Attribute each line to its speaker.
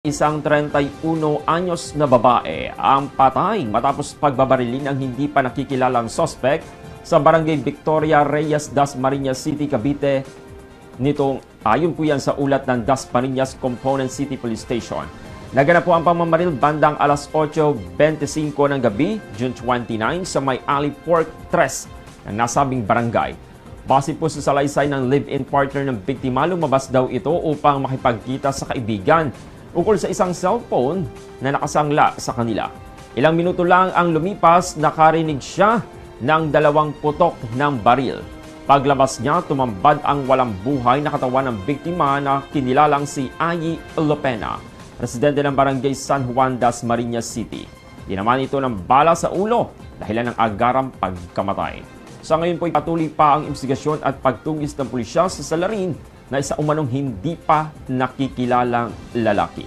Speaker 1: Isang 31 anyos na babae ang patay matapos pagbabarilin ng hindi pa nakikilalang sospek sa Barangay Victoria Reyes, Dasmariñas City, Cavite. Ayon po yan sa ulat ng Dasmariñas Component City Police Station. Naganap po ang pamamaril bandang alas 8:25 ng gabi, June 29, sa may Ali Pork 3 ng nasabing barangay. Base po sa salaysay ng live-in partner ng biktima, lumabas daw ito upang makipagkita sa kaibigan ukol sa isang cellphone na nakasangla sa kanila. Ilang minuto lang ang lumipas, nakarinig siya ng 2 putok ng baril. Paglabas niya, tumambad ang walang buhay na katawan ng biktima na kinilalang si Ayi Lopena, residente ng Barangay San Juan, Dasmariñas City. Tinamaan ito ng bala sa ulo dahilan ng agarang pagkamatay. Sa ngayon po patuloy pa ang investigasyon at pagtungis ng pulisya sa salarin na isa umanong hindi pa nakikilalang lalaki.